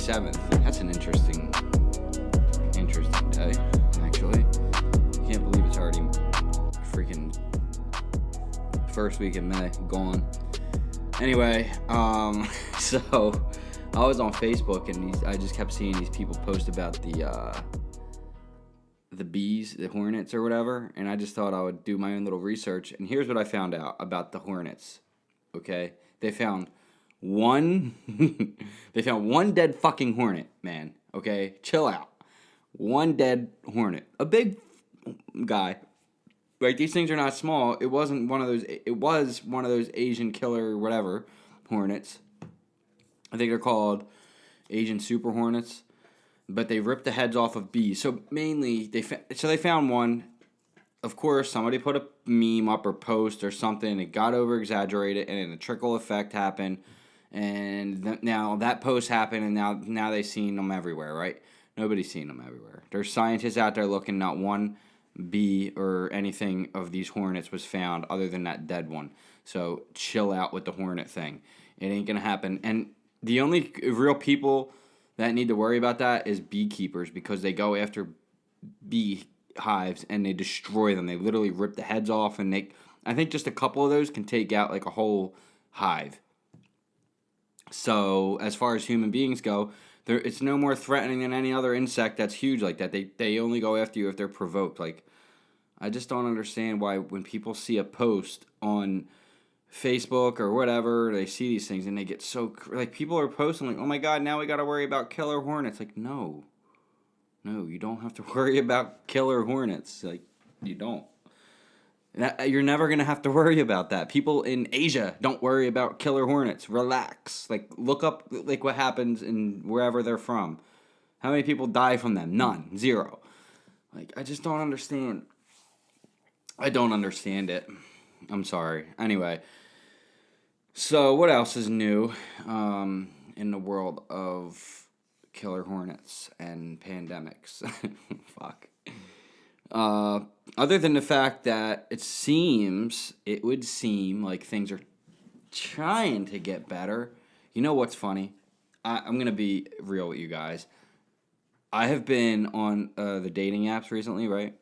7th. That's an interesting day, actually. Can't believe it's already freaking first week in May, gone. Anyway, so I was on Facebook and I just kept seeing these people post about the bees, the hornets or whatever, and I just thought I would do my own little research. And here's what I found out about the hornets. Okay, they found one dead fucking hornet, man. Okay, chill out. One dead hornet, a big guy. Right, these things are not small. It was one of those Asian killer whatever hornets. I think they're called Asian super hornets, but they ripped the heads off of bees. So mainly they found one. Of course, somebody put a meme up or post or something. It got over exaggerated, and then a trickle effect happened. And now that post happened, and now they've seen them everywhere. Right? Nobody's seen them everywhere. There's scientists out there looking. Not one bee or anything of these hornets was found other than that dead one. So chill out with the hornet thing. It ain't gonna happen. And the only real people that need to worry about that is beekeepers, because they go after bee hives and they destroy them. They literally rip the heads off, and I think just a couple of those can take out like a whole hive. So as far as human beings go, it's no more threatening than any other insect that's huge like that. They only go after you if they're provoked. Like, I just don't understand why when people see a post on Facebook or whatever, they see these things and they get so, like, people are posting like, oh my God, now we got to worry about killer hornets. Like, no, you don't have to worry about killer hornets. Like, you don't. You're never going to have to worry about that. People in Asia don't worry about killer hornets. Relax. Like, look up like what happens in wherever they're from. How many people die from them? None. Zero. Like, I just don't understand. I don't understand it. I'm sorry. Anyway. So, what else is new in the world of killer hornets and pandemics? Fuck. Other than the fact that it would seem like things are trying to get better. You know what's funny? I'm going to be real with you guys. I have been on the dating apps recently, right?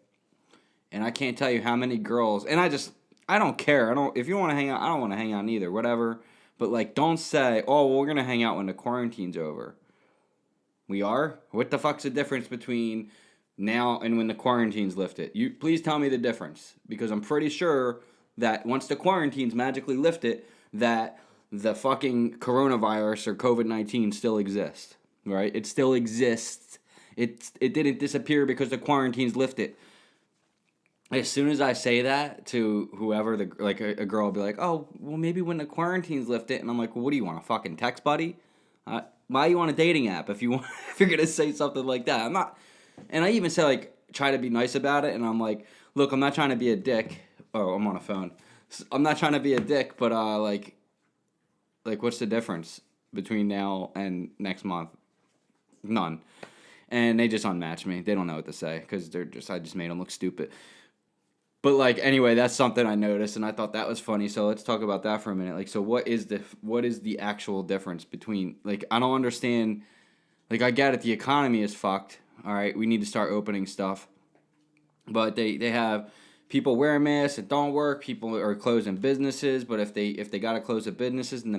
And I can't tell you how many girls, and I don't care. If you want to hang out, I don't want to hang out either, whatever. But like, don't say, oh, well, we're going to hang out when the quarantine's over. We are? What the fuck's the difference between now and when the quarantine's lifted? You please tell me the difference, because I'm pretty sure that once the quarantine's magically lifted, that the fucking coronavirus or COVID-19 still exists, right? It still exists. It didn't disappear because the quarantine's lifted. As soon as I say that to whoever, a girl will be like, oh, well, maybe when the quarantine's lifted, and I'm like, well, what do you want, a fucking text buddy? Why are you on a dating app if you're gonna say something like that? I'm not. And I even say, like, try to be nice about it. And I'm like, look, I'm not trying to be a dick. Oh, I'm on a phone. I'm not trying to be a dick, but, like, what's the difference between now and next month? None. And they just unmatch me. They don't know what to say because I just made them look stupid. But, like, anyway, that's something I noticed, and I thought that was funny. So let's talk about that for a minute. Like, so what is the actual difference between, like, I don't understand. Like, I get it. The economy is fucked. All right, we need to start opening stuff. But they have people wearing masks, it don't work. People are closing businesses, but if they got to close the businesses do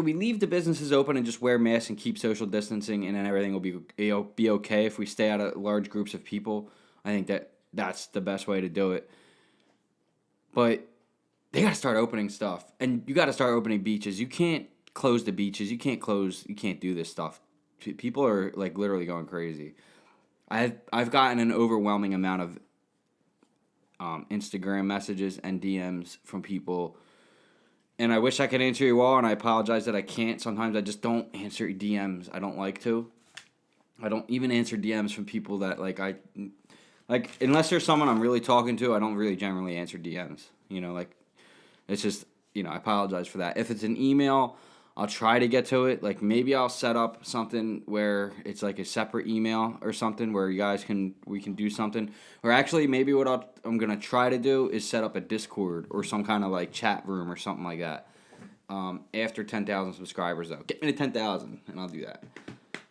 we leave the businesses open and just wear masks and keep social distancing, and then everything will be okay if we stay out of large groups of people? I think that's the best way to do it. But they got to start opening stuff, and you got to start opening beaches. You can't close the beaches. You can't do this stuff. People are, like, literally going crazy. I've gotten an overwhelming amount of Instagram messages and DMs from people, and I wish I could answer you all, and I apologize that I can't. Sometimes I just don't answer DMs. I don't like to. I don't even answer DMs from people that, unless there's someone I'm really talking to, I don't really generally answer DMs. You know, like, it's just, I apologize for that. If it's an email, I'll try to get to it. Like, maybe I'll set up something where it's like a separate email or something where we can do something. Or actually, maybe what I'm going to try to do is set up a Discord or some kind of, like, chat room or something like that. after 10,000 subscribers, though. Get me to 10,000, and I'll do that.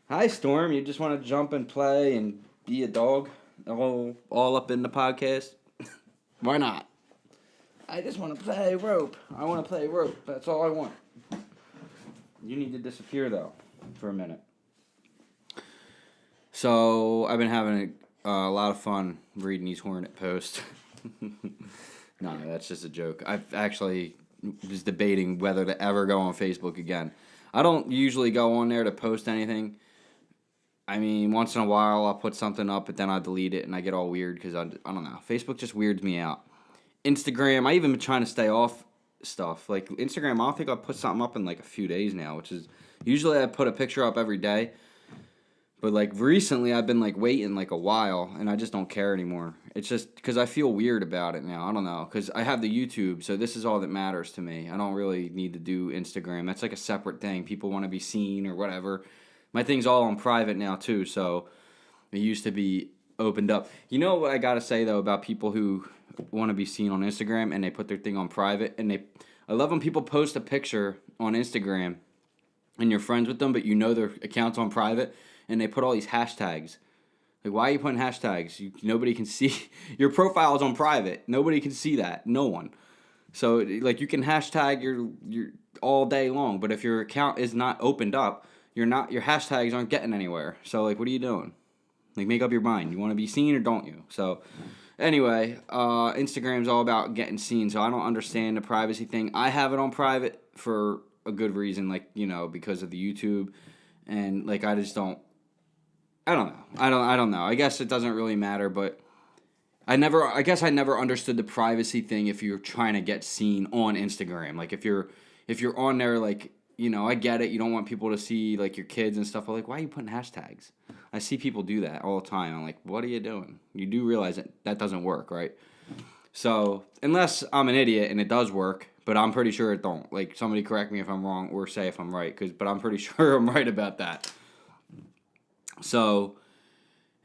Hi, Storm. You just want to jump and play and be a dog all up in the podcast? Why not? I just want to play rope. I want to play rope. That's all I want. You need to disappear, though, for a minute. So, I've been having a lot of fun reading these Hornet posts. No, that's just a joke. I've actually was debating whether to ever go on Facebook again. I don't usually go on there to post anything. I mean, once in a while I'll put something up, but then I delete it and I get all weird because I don't know. Facebook just weirds me out. Instagram, I even been trying to stay off stuff. Like Instagram, I don't think I'll put something up in like a few days now, which is usually I put a picture up every day. But like recently I've been like waiting like a while and I just don't care anymore. It's just because I feel weird about it now. I don't know. Because I have the YouTube, so this is all that matters to me. I don't really need to do Instagram. That's like a separate thing. People want to be seen or whatever. My thing's all on private now too, so it used to be opened up. You know what I gotta say though about people who want to be seen on Instagram and they put their thing on private and I love when people post a picture on Instagram and you're friends with them, but you know their account's on private. And they put all these hashtags. Like, why are you putting hashtags? Nobody can see. Your profile is on private. Nobody can see that. No one. So, like, you can hashtag your all day long. But if your account is not opened up, your hashtags aren't getting anywhere. So, like, what are you doing? Like, make up your mind. You want to be seen or don't you? So, anyway, Instagram's all about getting seen. So, I don't understand the privacy thing. I have it on private for a good reason. Like, because of the YouTube. And, like, I just don't. I don't know. I don't know. I guess it doesn't really matter, but I guess I never understood the privacy thing if you're trying to get seen on Instagram. Like if you're on there, like, I get it. You don't want people to see like your kids and stuff, but like, why are you putting hashtags? I see people do that all the time. I'm like, what are you doing? You do realize that doesn't work, right? So unless I'm an idiot and it does work, but I'm pretty sure it don't. Like somebody correct me if I'm wrong or say if I'm right, but I'm pretty sure I'm right about that. So,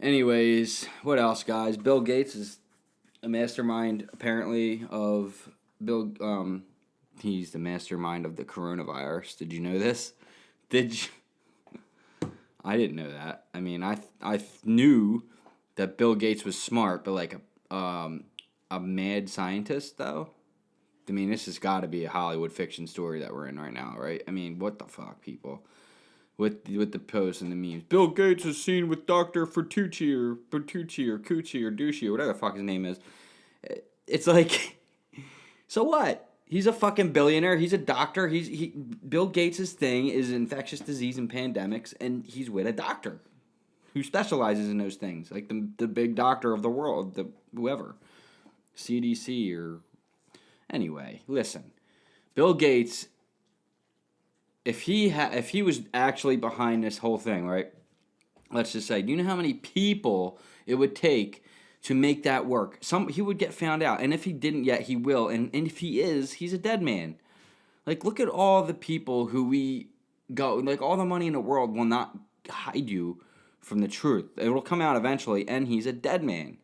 anyways, what else, guys? Bill Gates is a mastermind, apparently, of he's the mastermind of the coronavirus. Did you know this? I didn't know that. I mean, I knew that Bill Gates was smart, but like a mad scientist, though? I mean, this has got to be a Hollywood fiction story that we're in right now, right? I mean, what the fuck, people? With the posts and the memes. Bill Gates is seen with Dr. Fertucci or Coochie or Douchey or whatever the fuck his name is. It's like, so what? He's a fucking billionaire. He's a doctor. Bill Gates' thing is infectious disease and pandemics, and he's with a doctor who specializes in those things. Like the big doctor of the world, whoever. CDC or... Anyway, listen. Bill Gates... If he was actually behind this whole thing, right? Let's just say, do you know how many people it would take to make that work? He would get found out, and if he didn't yet, he will. And if he is, he's a dead man. Like, look at all the people who like all the money in the world will not hide you from the truth. It will come out eventually, and he's a dead man,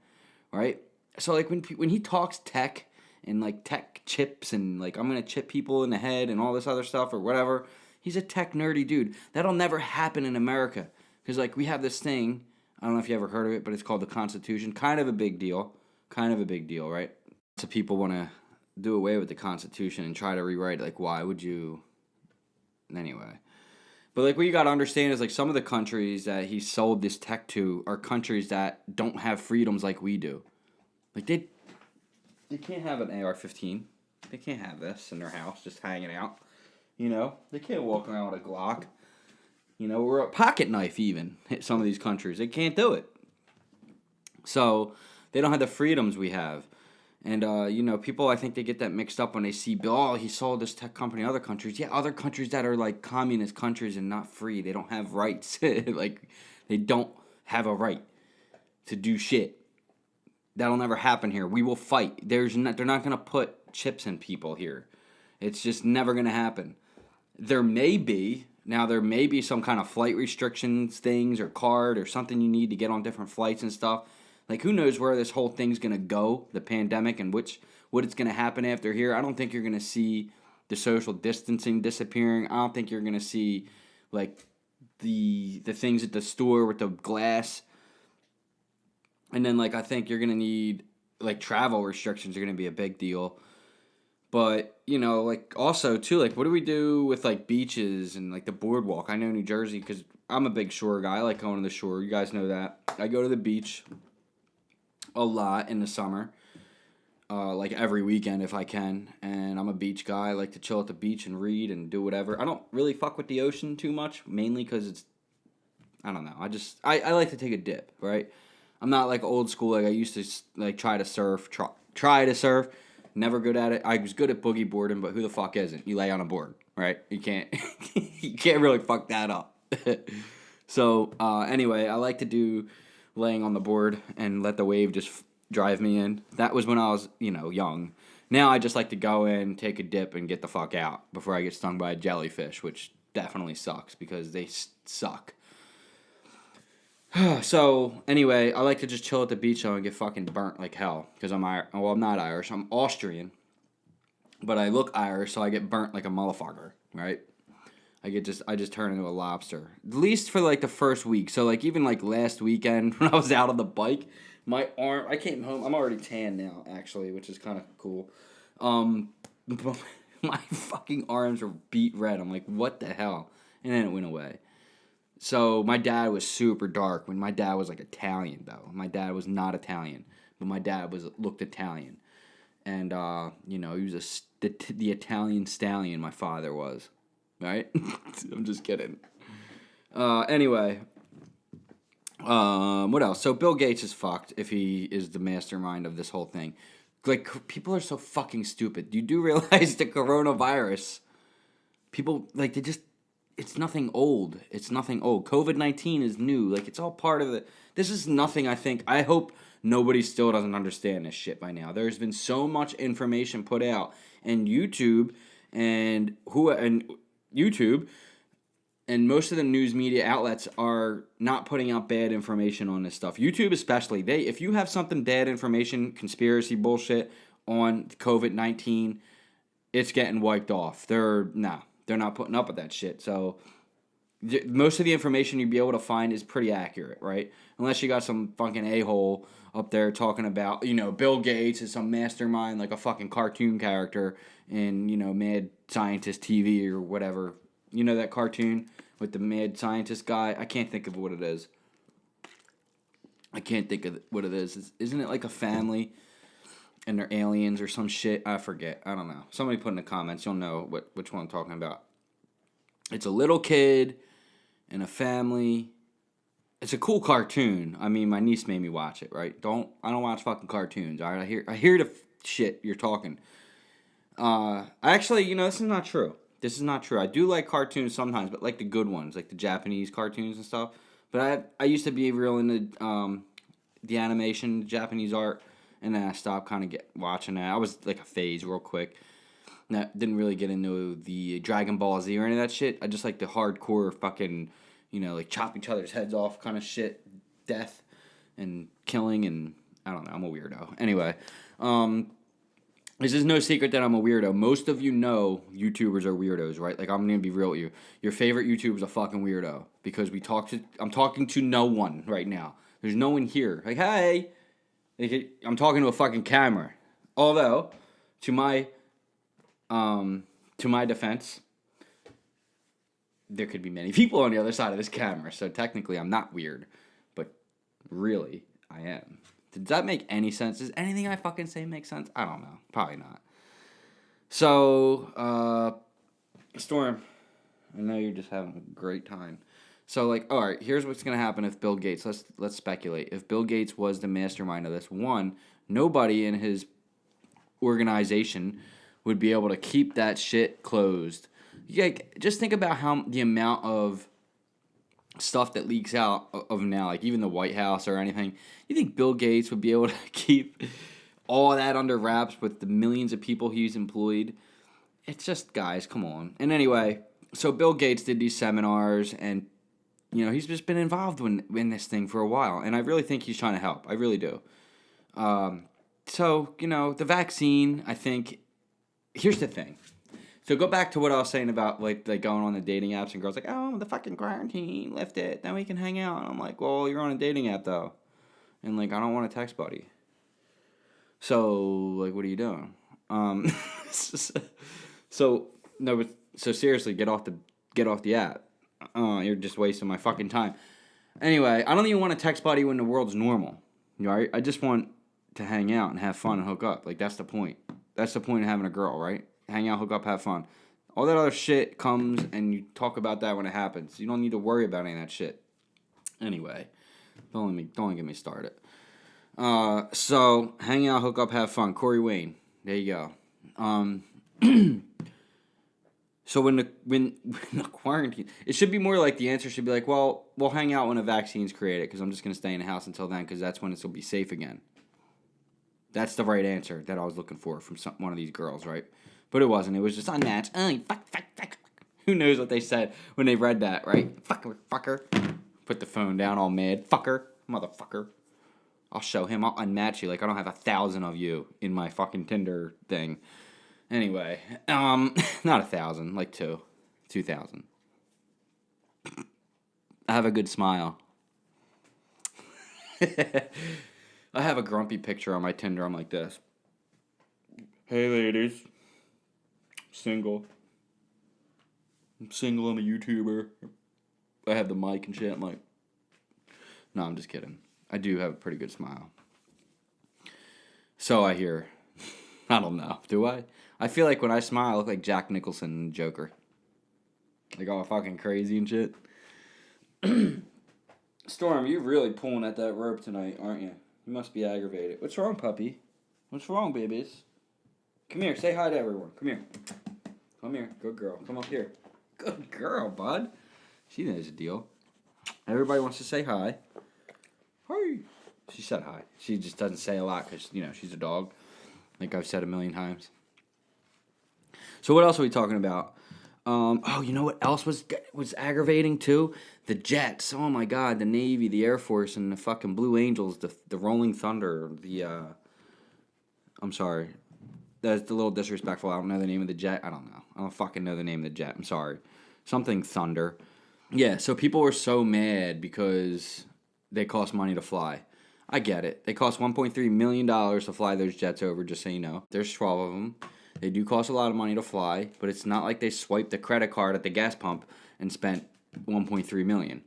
right? So like when he talks tech and like tech chips and like I'm gonna chip people in the head and all this other stuff or whatever. He's a tech nerdy dude. That'll never happen in America. Because, like, we have this thing. I don't know if you ever heard of it, but it's called the Constitution. Kind of a big deal, right? So people want to do away with the Constitution and try to rewrite it. Like, why would you? Anyway. But, like, what you got to understand is, like, some of the countries that he sold this tech to are countries that don't have freedoms like we do. Like, they can't have an AR-15. They can't have this in their house just hanging out. They can't walk around with a Glock. Or a pocket knife even. Hit some of these countries. They can't do it. So, they don't have the freedoms we have. And, people, I think they get that mixed up when they see, he sold this tech company in other countries. Yeah, other countries that are, like, communist countries and not free. They don't have rights. Like, they don't have a right to do shit. That'll never happen here. We will fight. They're not going to put chips in people here. It's just never going to happen. There may be some kind of flight restrictions things or card or something you need to get on different flights and stuff. Like, who knows where this whole thing's going to go, the pandemic, and what it's going to happen after here. I don't think you're going to see the social distancing disappearing. I don't think you're going to see, like, the things at the store with the glass. And then, like, I think you're going to need, like, travel restrictions are going to be a big deal. But, like, also, too, like, what do we do with, like, beaches and, like, the boardwalk? I know New Jersey, because I'm a big shore guy. I like going to the shore. You guys know that. I go to the beach a lot in the summer. Like, every weekend if I can. And I'm a beach guy. I like to chill at the beach and read and do whatever. I don't really fuck with the ocean too much, mainly because it's, I don't know. I like to take a dip, right? I'm not like old school. Like I used to like try to surf. Never good at it. I was good at boogie boarding, but who the fuck isn't? You lay on a board, right? You can't you can't really fuck that up. So anyway, I like to do laying on the board and let the wave just drive me in. That was when I was young. Now I just like to go in, take a dip, and get the fuck out before I get stung by a jellyfish, which definitely sucks because they suck. So, anyway, I like to just chill at the beach though and get fucking burnt like hell. Because I'm not Irish. I'm Austrian. But I look Irish, so I get burnt like a motherfucker, right? I just turn into a lobster. At least for like the first week. So, like, even like last weekend when I was out on the bike, my arm, I came home, I'm already tan now, actually, which is kind of cool. My fucking arms were beat red. I'm like, what the hell? And then it went away. So my dad was super dark. When my dad was like Italian though. My dad was not Italian, but my dad looked Italian, and he was the Italian stallion. My father was, right? I'm just kidding. Anyway, what else? So Bill Gates is fucked if he is the mastermind of this whole thing. Like people are so fucking stupid. You do realize the coronavirus? People like they just. It's nothing old. COVID-19 is new. Like, it's all part of it. This is nothing, I think. I hope nobody still doesn't understand this shit by now. There's been so much information put out. And YouTube and most of the news media outlets are not putting out bad information on this stuff. YouTube especially. If you have something bad information, conspiracy bullshit on COVID-19, it's getting wiped off. They're not putting up with that shit. So most of the information you'd be able to find is pretty accurate, right? Unless you got some fucking a-hole up there talking about, Bill Gates is some mastermind, like a fucking cartoon character in, Mad Scientist TV or whatever. You know that cartoon with the mad scientist guy? I can't think of what it is. Isn't it like a family and they're aliens or some shit? I forget. I don't know. Somebody put in the comments. You'll know which one I'm talking about. It's a little kid and a family. It's a cool cartoon. I mean, my niece made me watch it, right? I don't watch fucking cartoons, all right? I hear the shit you're talking. Actually, this is not true. I do like cartoons sometimes, but like the good ones, like the Japanese cartoons and stuff. But I used to be real into the animation, the Japanese art. And then I stopped kind of watching that. I was like a phase real quick. Didn't really get into the Dragon Ball Z or any of that shit. I just like the hardcore fucking, like chop each other's heads off kind of shit. Death and killing and I don't know. I'm a weirdo. Anyway, this is no secret that I'm a weirdo. Most of you know YouTubers are weirdos, right? Like I'm going to be real with you. Your favorite YouTuber's a fucking weirdo because I'm talking to no one right now. There's no one here. Like, hey. I'm talking to a fucking camera. Although, to my defense, there could be many people on the other side of this camera. So technically, I'm not weird, but really, I am. Does that make any sense? Does anything I fucking say make sense? I don't know. Probably not. So, Storm, I know you're just having a great time. So, like, all right, here's what's going to happen if Bill Gates, let's speculate. If Bill Gates was the mastermind of this, one, nobody in his organization would be able to keep that shit closed. Like, just think about the amount of stuff that leaks out of now, like even the White House or anything. You think Bill Gates would be able to keep all that under wraps with the millions of people he's employed? It's just, guys, come on. And anyway, so Bill Gates did these seminars and he's just been involved in this thing for a while, and I really think he's trying to help. I really do. So, the vaccine, I think, here's the thing. So go back to what I was saying about like going on the dating apps and girls like, oh, the fucking quarantine, lift it, then we can hang out. And I'm like, well, you're on a dating app though, and like I don't want a text buddy. So like, what are you doing? So no, but so seriously, get off the app. You're just wasting my fucking time. Anyway, I don't even want a text buddy when the world's normal. You know, I just want to hang out and have fun and hook up. Like that's the point. That's the point of having a girl, right? Hang out, hook up, have fun. All that other shit comes and you talk about that when it happens. You don't need to worry about any of that shit. Anyway, don't get me started. So hang out, hook up, have fun. Corey Wayne, there you go. So when the quarantine, it should be more like the answer should be like, well, we'll hang out when a vaccine's created because I'm just gonna stay in the house until then because that's when it'll be safe again. That's the right answer that I was looking for from one of these girls, right? But it wasn't. It was just unmatched. Fuck. Who knows what they said when they read that, right? Fucker. Put the phone down all mad. Fucker. Motherfucker. I'll show him. I'll unmatch you like I don't have 1,000 of you in my fucking Tinder thing. Anyway, not 1,000, like 2,000. I have a good smile. I have a grumpy picture on my Tinder. I'm like this. Hey, ladies. Single. I'm single. I'm a YouTuber. I have the mic and shit. I'm like, no, I'm just kidding. I do have a pretty good smile. So I hear. I don't know. Do I? I feel like when I smile, I look like Jack Nicholson in Joker. Like all fucking crazy and shit. Storm, you're really pulling at that rope tonight, aren't you? You must be aggravated. What's wrong, puppy? What's wrong, babies? Come here. Say hi to everyone. Come here. Come here. Good girl. Come up here. Good girl, bud. She knows the deal. Everybody wants to say hi. Hi. She said hi. She just doesn't say a lot because, you know, she's a dog. Like I've said 1,000,000 times. So what else are we talking about? You know what else was aggravating too? The jets. Oh my God, the Navy, the Air Force, and the fucking Blue Angels, the Rolling Thunder, I'm sorry. That's a little disrespectful. I don't know the name of the jet. I don't know. I don't fucking know the name of the jet. I'm sorry. Something Thunder. Yeah, so people were so mad because they cost money to fly. I get it. They cost $1.3 million to fly those jets over, just so you know. There's 12 of them. They do cost a lot of money to fly, but it's not like they swiped the credit card at the gas pump and spent $1.3 million.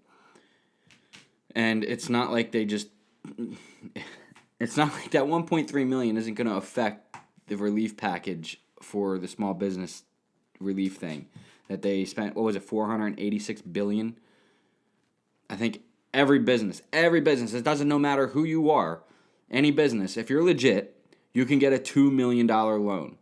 And it's not like they just... It's not like that $1.3 million isn't going to affect the relief package for the small business relief thing that they spent. What was it, $486 billion? I think every business, it doesn't no matter who you are, any business, if you're legit, you can get a $2 million loan.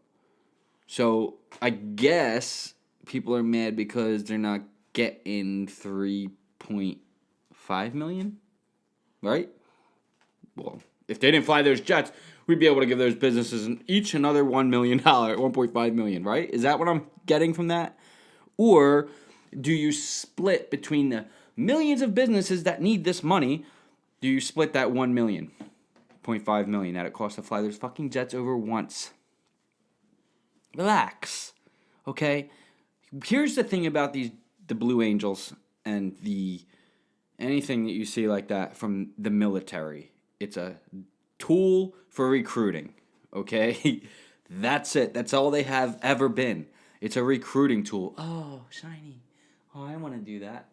So I guess people are mad because they're not getting $3.5 million, right? Well, if they didn't fly those jets, we'd be able to give those businesses each another $1 million, $1.5 million, right? Is that what I'm getting from that? Or do you split between the millions of businesses that need this money? Do you split that $1 million, $0.5 million that it costs to fly those fucking jets over once? Relax, okay? Here's the thing about the Blue Angels and anything that you see like that from the military. It's a tool for recruiting, okay? That's it. That's all they have ever been. It's a recruiting tool. Oh, shiny. Oh, I want to do that.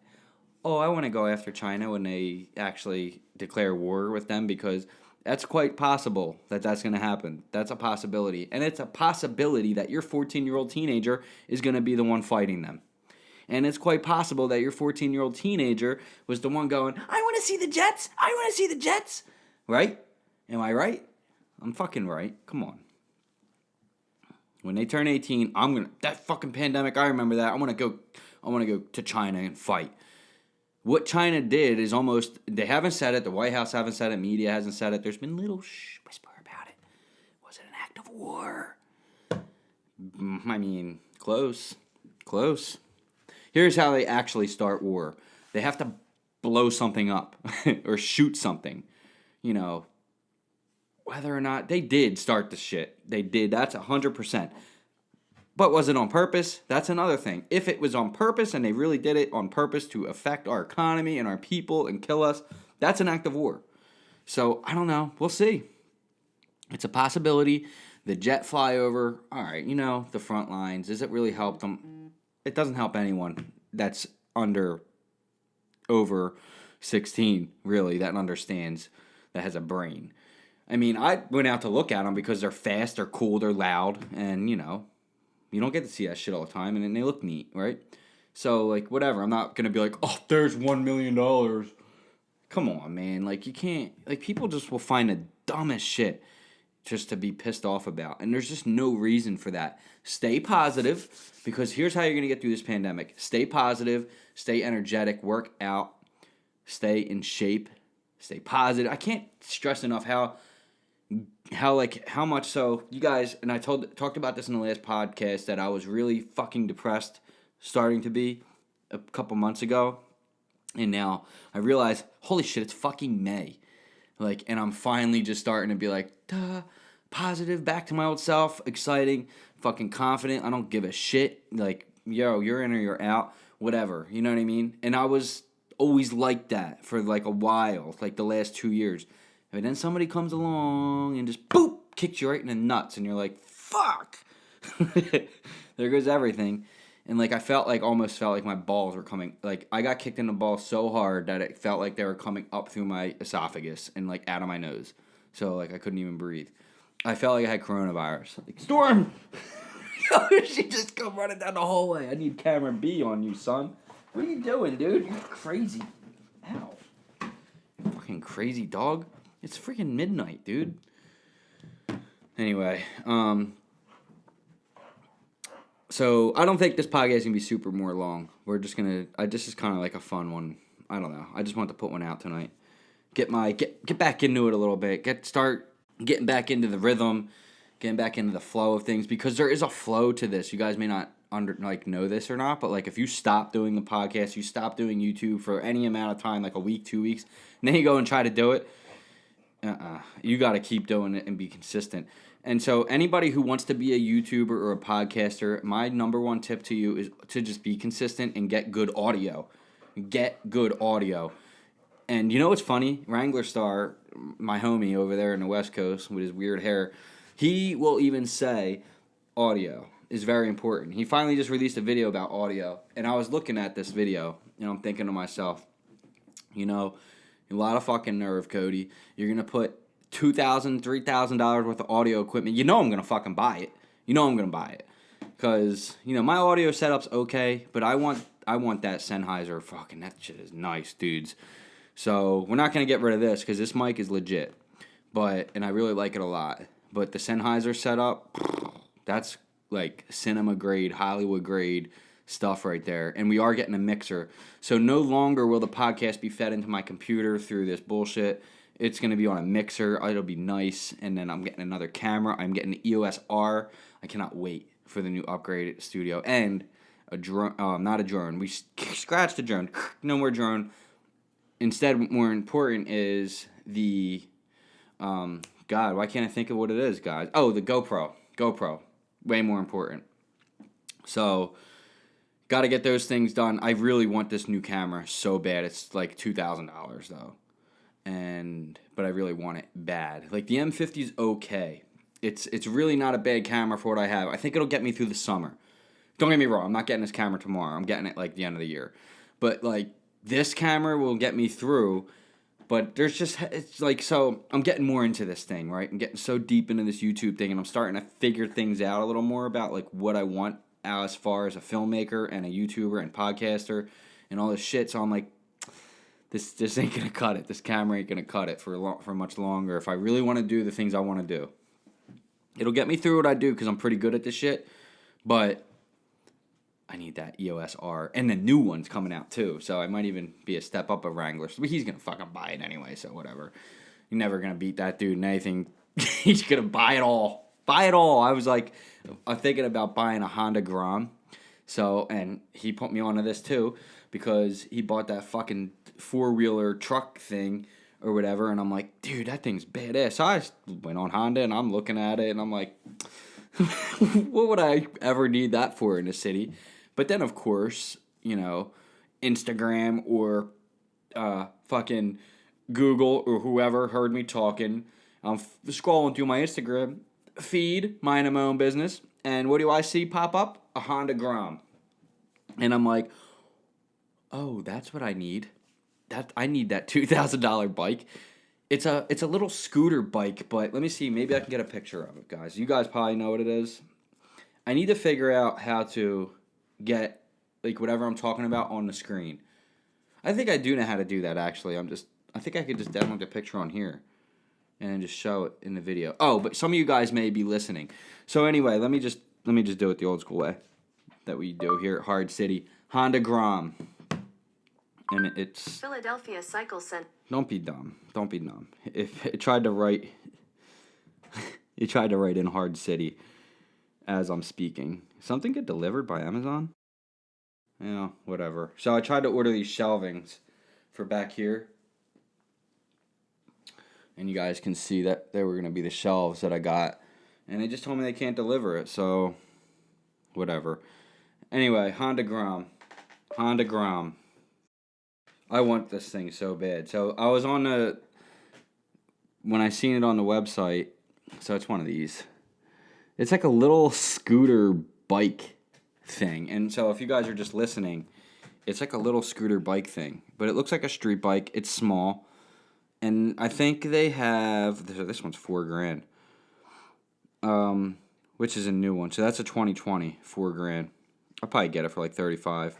Oh, I want to go after China when they actually declare war with them because that's quite possible that that's going to happen. That's a possibility. And it's a possibility that your 14-year-old teenager is going to be the one fighting them. And it's quite possible that your 14-year-old teenager was the one going, I want to see the jets. I want to see the jets. Right? Am I right? I'm fucking right. Come on. When they turn 18, that fucking pandemic, I remember that. I want to go to China and fight. What China did is they haven't said it, the White House haven't said it, media hasn't said it. There's been little whisper about it. Was it an act of war? I mean, close. Here's how they actually start war. They have to blow something up or shoot something. You know, whether or not they did start the shit. They did. That's 100%. But was it on purpose? That's another thing. If it was on purpose and they really did it on purpose to affect our economy and our people and kill us, that's an act of war. So, I don't know. We'll see. It's a possibility. The jet flyover, all right, the front lines. Does it really help them? It doesn't help anyone that's over 16, really, that understands, that has a brain. I mean, I went out to look at them because they're fast, they're cool, they're loud, and, you don't get to see that shit all the time, and they look neat, right? So, like, whatever. I'm not going to be like, oh, there's $1 million. Come on, man. Like, you can't, like, people just will find the dumbest shit just to be pissed off about. And there's just no reason for that. Stay positive, because here's how you're going to get through this pandemic. Stay positive, stay energetic, work out, stay in shape, stay positive. I can't stress enough how much so, you guys, and I talked about this in the last podcast, that I was really fucking depressed, starting to be a couple months ago. And now I realize, holy shit, it's fucking May. Like, and I'm finally just starting to be like, positive, back to my old self, exciting, fucking confident. I don't give a shit. Like, yo, you're in or you're out, whatever. You know what I mean? And I was always like that for like a while, like the last 2 years. And then somebody comes along and just boop, kicks you right in the nuts, and you're like, fuck. There goes everything. And like almost felt like my balls were coming. Like, I got kicked in the balls so hard that it felt like they were coming up through my esophagus and like out of my nose. So like I couldn't even breathe. I felt like I had coronavirus. Like, Storm! She just come running down the hallway. I need camera B on you, son. What are you doing, dude? You're crazy. Ow. You fucking crazy dog. It's freaking midnight, dude. Anyway, so I don't think this podcast is gonna be super more long. This is kind of like a fun one. I don't know. I just want to put one out tonight. Get back into it a little bit. Start getting back into the rhythm, getting back into the flow of things, because there is a flow to this. You guys may not know this or not, but like if you stop doing the podcast, you stop doing YouTube for any amount of time, like a week, 2 weeks, and then you go and try to do it. You got to keep doing it and be consistent. And so anybody who wants to be a YouTuber or a podcaster, my number one tip to you is to just be consistent and get good audio. Get good audio. And you know what's funny? Wrangler Star, my homie over there in the West Coast with his weird hair, he will even say audio is very important. He finally just released a video about audio. And I was looking at this video, and I'm thinking to myself, a lot of fucking nerve, Cody. You're going to put $2,000, $3,000 worth of audio equipment. I'm going to fucking buy it. I'm going to buy it. Because, my audio setup's okay, but I want that Sennheiser. Fucking, that shit is nice, dudes. So, we're not going to get rid of this, because this mic is legit. And I really like it a lot. But the Sennheiser setup, that's like cinema grade, Hollywood grade stuff right there. And we are getting a mixer. So no longer will the podcast be fed into my computer through this bullshit. It's going to be on a mixer. It'll be nice. And then I'm getting another camera. I'm getting the EOS R. I cannot wait for the new upgraded studio. And a drone. Not a drone. We scratched the drone. No more drone. Instead, more important is the... God, why can't I think of what it is, guys? Oh, the GoPro. GoPro. Way more important. So... got to get those things done. I really want this new camera so bad. It's like $2,000 though. But I really want it bad. Like the M50 is okay. It's really not a bad camera for what I have. I think it'll get me through the summer. Don't get me wrong. I'm not getting this camera tomorrow. I'm getting it like the end of the year. But like this camera will get me through. But it's like, so I'm getting more into this thing, right? I'm getting so deep into this YouTube thing, and I'm starting to figure things out a little more about like what I want as far as a filmmaker and a YouTuber and podcaster and all this shit. So I'm like, this ain't gonna cut it. This camera ain't gonna cut it for much longer. If I really want to do the things I want to do, it'll get me through what I do because I'm pretty good at this shit. But I need that EOS R, and the new one's coming out too. So I might even be a step up of Wrangler. But he's gonna fucking buy it anyway. So whatever. You're never gonna beat that dude in anything. He's gonna buy it all. Buy it all. I was like, I'm thinking about buying a Honda Grom. So, and he put me onto this too because he bought that fucking 4-wheeler truck thing or whatever. And I'm like, dude, that thing's badass. So I went on Honda and I'm looking at it and I'm like, What would I ever need that for in a city? But then, of course, Instagram or fucking Google or whoever heard me talking. I'm scrolling through my Instagram feed, minding my own business, and what do I see pop up? A Honda Grom. And I'm like, oh, that's what I need. I need that $2,000 bike. It's a little scooter bike, but let me see. Maybe I can get a picture of it, guys. You guys probably know what it is. I need to figure out how to get like whatever I'm talking about on the screen. I think I do know how to do that. Actually, I think I could just download the picture on here and just show it in the video. Oh, but some of you guys may be listening. So anyway, let me just do it the old school way that we do here at Hard City. Honda Grom. And it's Philadelphia Cycle Center. Don't be dumb. Don't be dumb. If it tried to write in Hard City as I'm speaking. Something get delivered by Amazon? Yeah, whatever. So I tried to order these shelvings for back here. And you guys can see that they were going to be the shelves that I got. And they just told me they can't deliver it, so whatever. Anyway, Honda Grom. I want this thing so bad. So I was when I seen it on the website, so it's one of these. It's like a little scooter bike thing. And so if you guys are just listening, it's like a little scooter bike thing. But it looks like a street bike. It's small. And I think they have, this one's $4,000. Which is a new one. So that's a 2020, $4,000. I'll probably get it for like $35.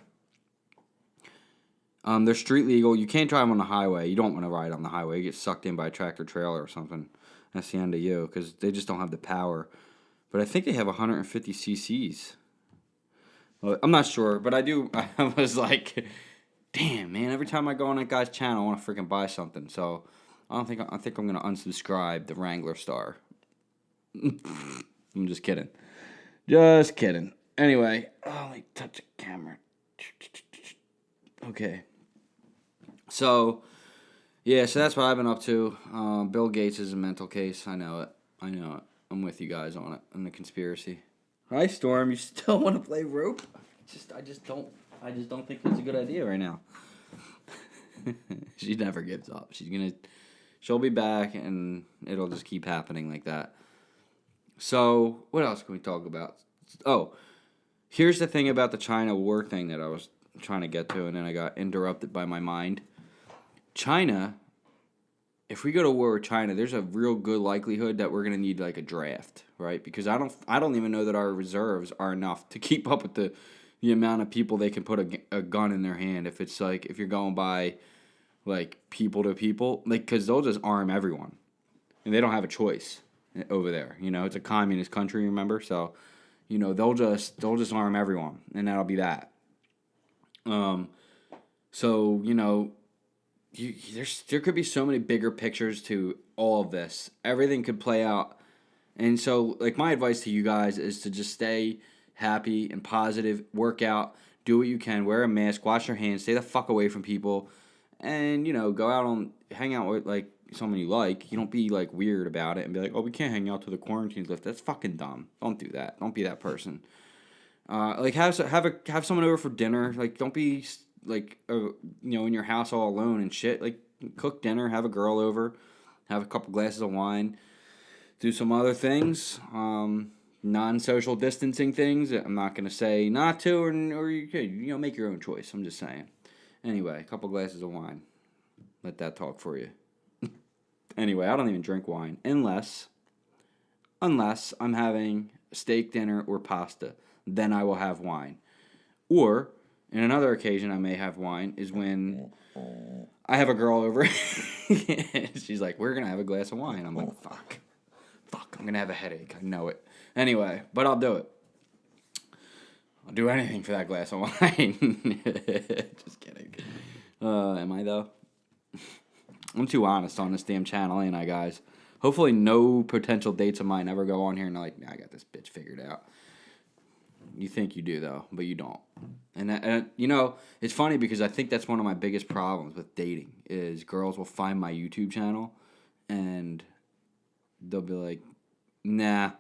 They're street legal. You can't drive on the highway. You don't want to ride on the highway. You get sucked in by a tractor trailer or something. That's the end of you because they just don't have the power. But I think they have 150 cc's. Well, I'm not sure, but I do. I was like, damn, man. Every time I go on that guy's channel, I want to freaking buy something. So I think I'm gonna unsubscribe the Wrangler Star. I'm just kidding. Just kidding. Anyway, let me touch the camera. Okay. So, yeah, so that's what I've been up to. Bill Gates is a mental case. I know it. I'm with you guys on it. On the conspiracy. Hi, Storm. You still want to play rope? I just don't think it's a good idea right now. She never gives up. She'll be back, and it'll just keep happening like that. So, what else can we talk about? Oh, here's the thing about the China war thing that I was trying to get to, and then I got interrupted by my mind. China, if we go to war with China, there's a real good likelihood that we're going to need like a draft, right? Because I don't even know that our reserves are enough to keep up with the amount of people they can put a gun in their hand. If it's like, if you're going by like people to people, like, because they'll just arm everyone, and they don't have a choice over there. It's a communist country, remember? So, they'll just arm everyone, and that'll be that. So, there could be so many bigger pictures to all of this. Everything could play out. And so, like, my advice to you guys is to just stay happy and positive, work out, do what you can, wear a mask, wash your hands, stay the fuck away from people, and, go out hang out with, like, someone you like. You don't be, like, weird about it and be like, oh, we can't hang out till the quarantine's lifted. That's fucking dumb. Don't do that. Don't be that person. Like, have someone over for dinner. Like, don't be, like, in your house all alone and shit. Like, cook dinner, have a girl over, have a couple glasses of wine, do some other things, non-social distancing things. I'm not going to say not to, or you could, make your own choice. I'm just saying. Anyway, a couple glasses of wine. Let that talk for you. Anyway, I don't even drink wine unless I'm having steak dinner or pasta. Then I will have wine. Or, in another occasion I may have wine is when I have a girl over. She's like, we're going to have a glass of wine. I'm like, fuck, I'm going to have a headache. I know it. Anyway, but I'll do it. I'll do anything for that glass of wine. Just kidding. Am I, though? I'm too honest on this damn channel, ain't I, guys? Hopefully no potential dates of mine ever go on here and they're like, nah, I got this bitch figured out. You think you do, though, but you don't. And it's funny because I think that's one of my biggest problems with dating is girls will find my YouTube channel and they'll be like, nah.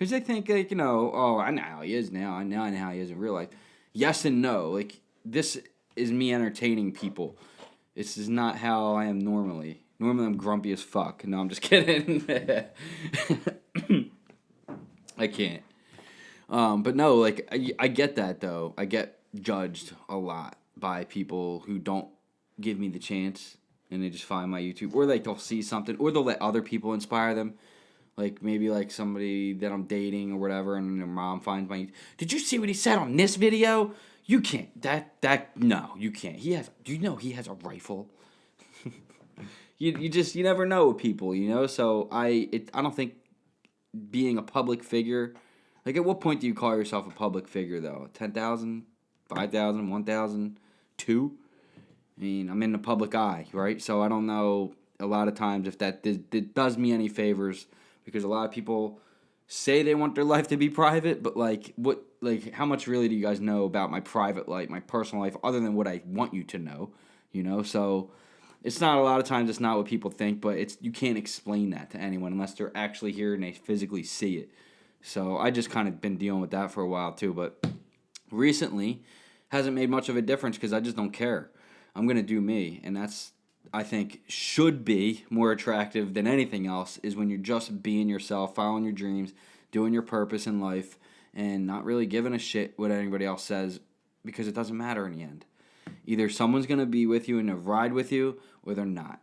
Because they think, like, oh, I know how he is now. I know how he is in real life. Yes and no. Like, this is me entertaining people. This is not how I am normally. Normally, I'm grumpy as fuck. No, I'm just kidding. I can't. But no, like, I get that, though. I get judged a lot by people who don't give me the chance, and they just find my YouTube. Or, like, they'll see something, or they'll let other people inspire them. Like, maybe, like, somebody that I'm dating or whatever, and their mom finds my... Did you see what he said on this video? You can't. No, you can't. Do you know he has a rifle? You never know with people, So, I don't think being a public figure... Like, at what point do you call yourself a public figure, though? 10,000? 5,000? 1,000? 2? I mean, I'm in the public eye, right? So, I don't know a lot of times if that does me any favors... Because a lot of people say they want their life to be private, but how much really do you guys know about my private life, my personal life, other than what I want you to know, So it's not a lot of times. It's not what people think, but you can't explain that to anyone unless they're actually here and they physically see it. So I just kind of been dealing with that for a while too, but recently hasn't made much of a difference because I just don't care. I'm gonna do me, and that's. I think should be more attractive than anything else is when you're just being yourself, following your dreams, doing your purpose in life, and not really giving a shit what anybody else says because it doesn't matter in the end. Either someone's going to be with you and ride with you or they're not.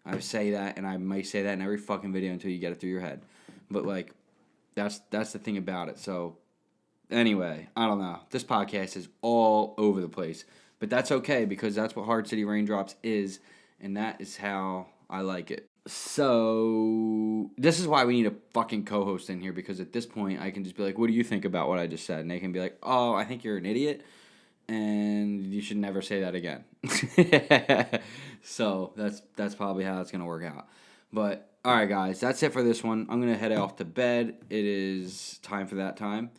I say that, and I might say that in every fucking video until you get it through your head. But, like, that's the thing about it. So, anyway, I don't know. This podcast is all over the place. But that's okay because that's what Hard City Raindrops is. And that is how I like it. So, this is why we need a fucking co-host in here. Because at this point, I can just be like, what do you think about what I just said? And they can be like, oh, I think you're an idiot. And you should never say that again. So, that's probably how it's going to work out. But, alright guys, that's it for this one. I'm going to head off to bed. It is time for that time.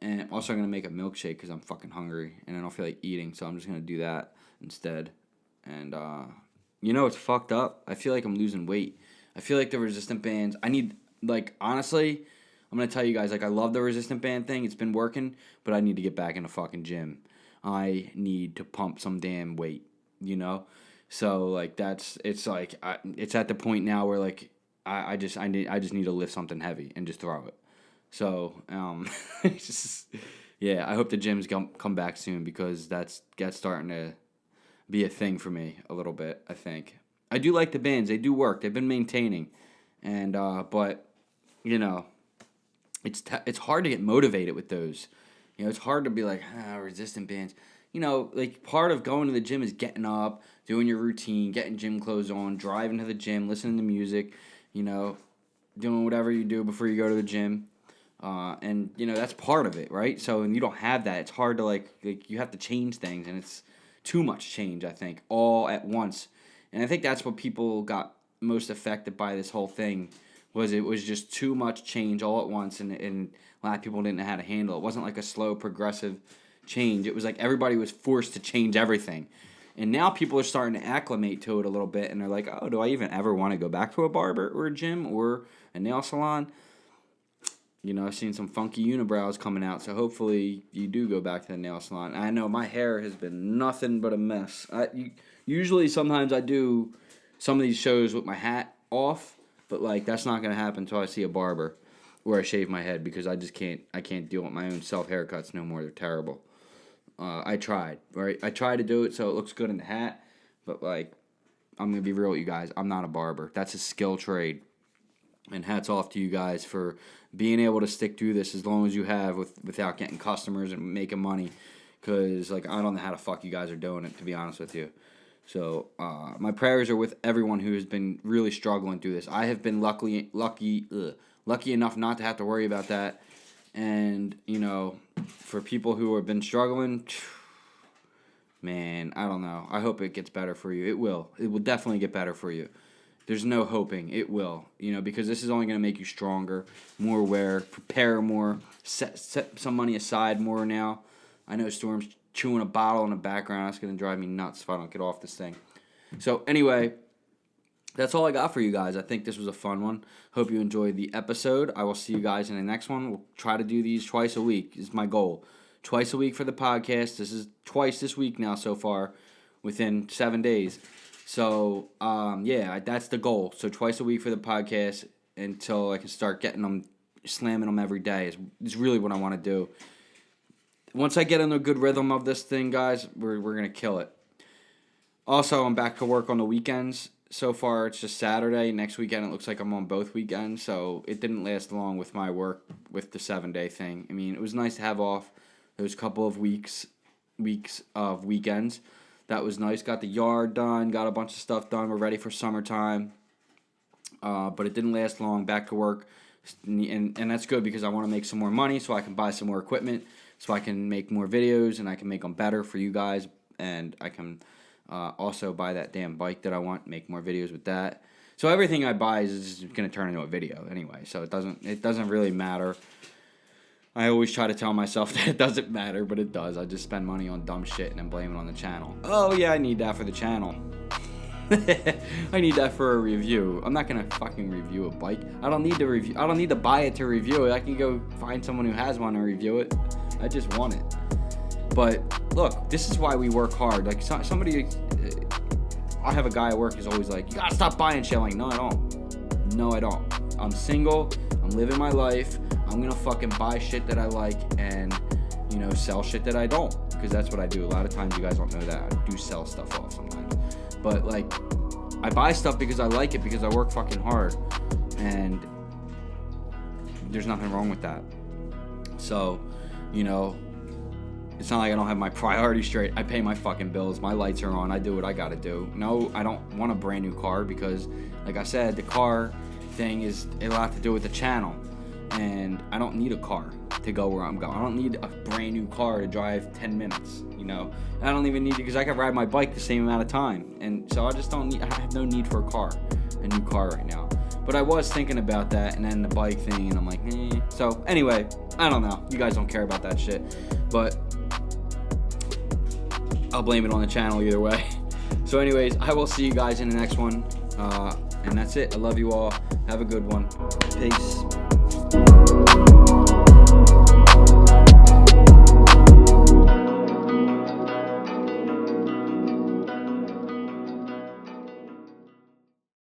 And also I'm going to make a milkshake because I'm fucking hungry. And I don't feel like eating. So, I'm just going to do that instead. And, it's fucked up. I feel like I'm losing weight. I feel like the resistant bands, honestly, I'm going to tell you guys, I love the resistant band thing. It's been working, but I need to get back in the fucking gym. I need to pump some damn weight, So, it's at the point now where, I just need to lift something heavy and just throw it. So, I hope the gyms come back soon because that's starting to be a thing for me a little bit, I think. I do like the bands. They do work. They've been maintaining. And, but, it's hard to get motivated with those. It's hard to be like, resistant bands. Part of going to the gym is getting up, doing your routine, getting gym clothes on, driving to the gym, listening to music, doing whatever you do before you go to the gym. And, that's part of it, right? So, and you don't have that. It's hard to, you have to change things, and it's too much change, I think, all at once. And I think that's what people got most affected by this whole thing, was it was just too much change all at once, and a lot of people didn't know how to handle it. It wasn't like a slow, progressive change. It was like everybody was forced to change everything. And now people are starting to acclimate to it a little bit, and they're like, oh, do I even ever want to go back to a barber or a gym or a nail salon? I've seen some funky unibrows coming out, so hopefully you do go back to the nail salon. I know my hair has been nothing but a mess. Usually, sometimes I do some of these shows with my hat off, but that's not gonna happen until I see a barber or I shave my head because I can't deal with my own self haircuts no more. They're terrible. I tried, right? I tried to do it so it looks good in the hat, but I'm gonna be real with you guys. I'm not a barber. That's a skill trade. And hats off to you guys for being able to stick through this as long as you have without getting customers and making money. Because, I don't know how the fuck you guys are doing it, to be honest with you. So, my prayers are with everyone who has been really struggling through this. I have been lucky enough not to have to worry about that. And, for people who have been struggling, man, I don't know. I hope it gets better for you. It will. It will definitely get better for you. There's no hoping. It will, because this is only going to make you stronger, more aware, prepare more, set some money aside more now. I know Storm's chewing a bottle in the background. That's going to drive me nuts if I don't get off this thing. So, anyway, that's all I got for you guys. I think this was a fun one. Hope you enjoyed the episode. I will see you guys in the next one. We'll try to do these twice a week is my goal. Twice a week for the podcast. This is twice this week now so far within 7 days. So, that's the goal. So twice a week for the podcast until I can start getting them, slamming them every day is really what I want to do. Once I get in a good rhythm of this thing, guys, we're going to kill it. Also, I'm back to work on the weekends. So far, it's just Saturday. Next weekend, it looks like I'm on both weekends. So it didn't last long with my work with the 7-day thing. I mean, it was nice to have off those couple of weeks of weekends. That was nice. Got the yard done. Got a bunch of stuff done. We're ready for summertime. But it didn't last long. Back to work. And that's good because I want to make some more money so I can buy some more equipment. So I can make more videos and I can make them better for you guys. And I can also buy that damn bike that I want, make more videos with that. So everything I buy is going to turn into a video anyway. So it doesn't really matter. I always try to tell myself that it doesn't matter, but it does. I just spend money on dumb shit and then blame it on the channel. Oh yeah, I need that for the channel. I need that for a review. I'm not gonna fucking review a bike. I don't need to buy it to review it. I can go find someone who has one and review it. I just want it. But look, this is why we work hard. Like somebody, I have a guy at work who's always like, "You gotta stop buying shit." I'm like, no, I don't. No, I don't. I'm single. I'm living my life. I'm gonna fucking buy shit that I like and, sell shit that I don't. Because that's what I do. A lot of times you guys don't know that. I do sell stuff off sometimes. But, I buy stuff because I like it, because I work fucking hard. And there's nothing wrong with that. So, it's not like I don't have my priorities straight. I pay my fucking bills. My lights are on. I do what I gotta do. No, I don't want a brand new car because, like I said, the car thing is a lot to do with the channel. And I don't need a car to go where I'm going. I don't need a brand new car to drive 10 minutes, I don't even need it because I can ride my bike the same amount of time. And so I have no need for a new car right now. But I was thinking about that and then the bike thing and I'm like, eh. So anyway, I don't know. You guys don't care about that shit. But I'll blame it on the channel either way. So anyways, I will see you guys in the next one. And that's it. I love you all. Have a good one. Peace.